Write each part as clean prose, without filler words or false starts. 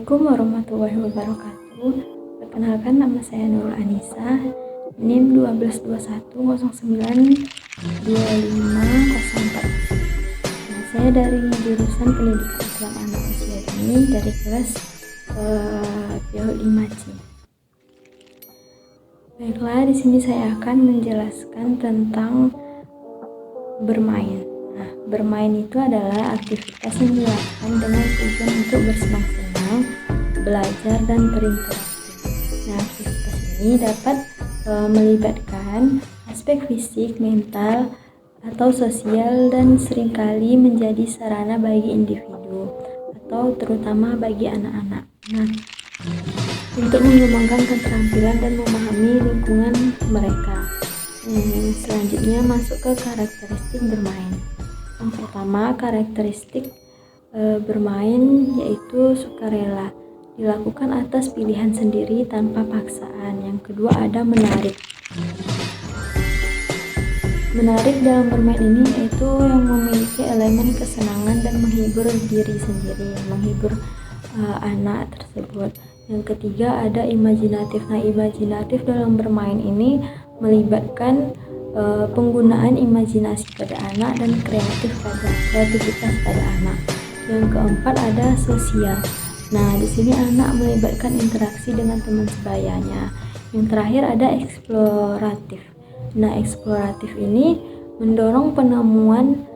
Assalamualaikum warahmatullahi wabarakatuh. Perkenalkan, nama saya Nurul Anissa, NIM 1221092504. Saya dari jurusan Pendidikan Islam Anak Usia Dini dari kelas PAUD 5C. Baiklah, di sini saya akan menjelaskan tentang bermain. Nah, bermain itu adalah aktivitas yang dilakukan dengan tujuan untuk bersenang-senang, belajar, dan berinteraksi. Nah, aktivitas ini dapat melibatkan aspek fisik, mental, atau sosial, dan seringkali menjadi sarana bagi individu atau terutama bagi anak-anak. Nah, untuk mengembangkan keterampilan dan memahami lingkungan mereka. Selanjutnya masuk ke karakteristik bermain. Yang pertama, karakteristik bermain yaitu sukarela, dilakukan atas pilihan sendiri tanpa paksaan. Yang kedua ada menarik. Menarik dalam bermain ini yaitu yang memiliki elemen kesenangan dan menghibur diri sendiri, menghibur anak tersebut. Yang ketiga ada imajinatif. Nah, imajinatif dalam bermain ini melibatkan penggunaan imajinasi pada anak dan kreativitas pada anak. Yang keempat ada sosial. Nah, di sini anak melibatkan interaksi dengan teman sebayanya. Yang terakhir ada eksploratif. Nah, eksploratif ini mendorong penemuan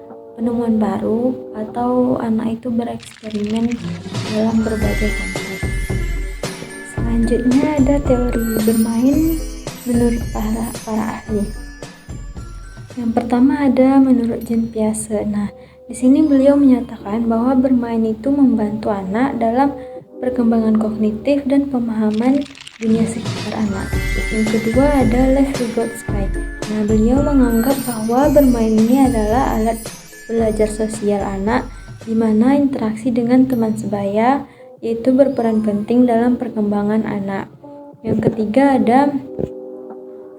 baru atau anak itu bereksperimen dalam berbagai konteks. Selanjutnya ada teori bermain menurut para ahli. Yang pertama ada menurut Jean Piaget. Nah, di sini beliau menyatakan bahwa bermain itu membantu anak dalam perkembangan kognitif dan pemahaman dunia sekitar anak. Yang kedua ada Lev Vygotsky. Nah, beliau menganggap bahwa bermain ini adalah alat belajar sosial anak, di mana interaksi dengan teman sebaya yaitu berperan penting dalam perkembangan anak. Yang ketiga ada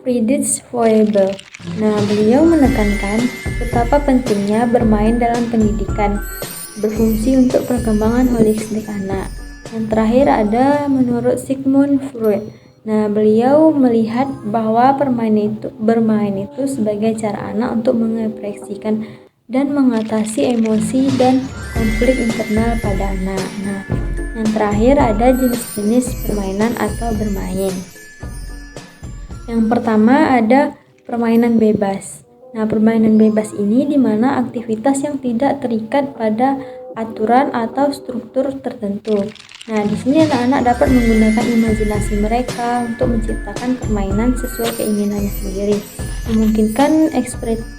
Friedrich Voebel. Nah, beliau menekankan betapa pentingnya bermain dalam pendidikan, berfungsi untuk perkembangan holistik anak. Yang terakhir ada menurut Sigmund Freud. Nah, beliau melihat bahwa bermain itu sebagai cara anak untuk mengekspresikan dan mengatasi emosi dan konflik internal pada anak. Nah, yang terakhir ada jenis-jenis permainan atau bermain. Yang pertama ada permainan bebas. Nah, permainan bebas ini di mana aktivitas yang tidak terikat pada aturan atau struktur tertentu. Nah, di sini anak-anak dapat menggunakan imajinasi mereka untuk menciptakan permainan sesuai keinginannya sendiri, memungkinkan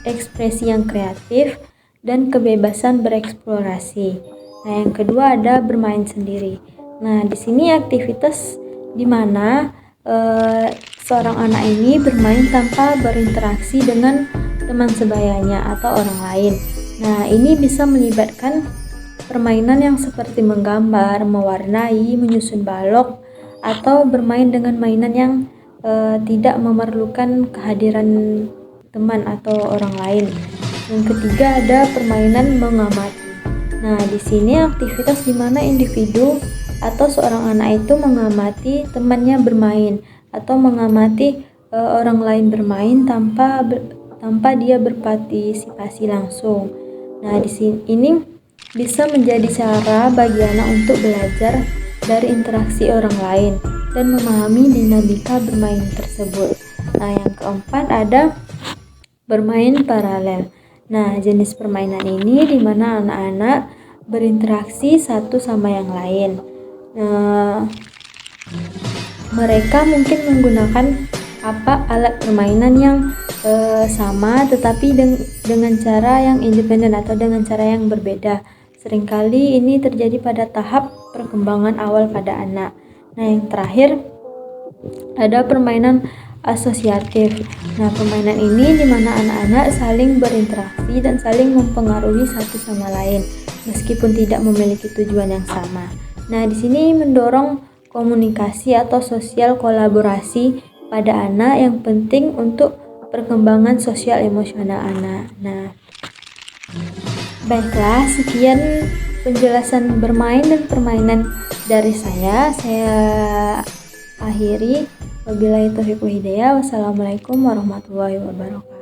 ekspresi yang kreatif dan kebebasan bereksplorasi. Nah, yang kedua ada bermain sendiri. Nah, di sini aktivitas di mana seorang anak ini bermain tanpa berinteraksi dengan teman sebayanya atau orang lain. Nah, ini bisa melibatkan permainan yang seperti menggambar, mewarnai, menyusun balok, atau bermain dengan mainan yang tidak memerlukan kehadiran teman atau orang lain. Yang ketiga ada permainan mengamati. Nah, di sini aktivitas di mana individu atau seorang anak itu mengamati temannya bermain atau mengamati orang lain bermain tanpa dia berpartisipasi langsung. Nah, di sini ini bisa menjadi cara bagi anak untuk belajar dari interaksi orang lain dan memahami dinamika bermain tersebut. Nah, yang keempat ada bermain paralel. Nah, jenis permainan ini di mana anak-anak berinteraksi satu sama yang lain. Mereka mungkin menggunakan alat permainan yang sama tetapi dengan cara yang independen atau dengan cara yang berbeda. Seringkali ini terjadi pada tahap perkembangan awal pada anak. Nah, yang terakhir ada permainan asosiatif. Nah, permainan ini di mana anak-anak saling berinteraksi dan saling mempengaruhi satu sama lain meskipun tidak memiliki tujuan yang sama. Nah, di sini mendorong komunikasi atau sosial kolaborasi pada anak yang penting untuk perkembangan sosial emosional anak. Nah, baiklah, sekian penjelasan bermain dan permainan dari saya akhiri. Wabillahi taufiq wal hidayah. Wassalamualaikum warahmatullahi wabarakatuh.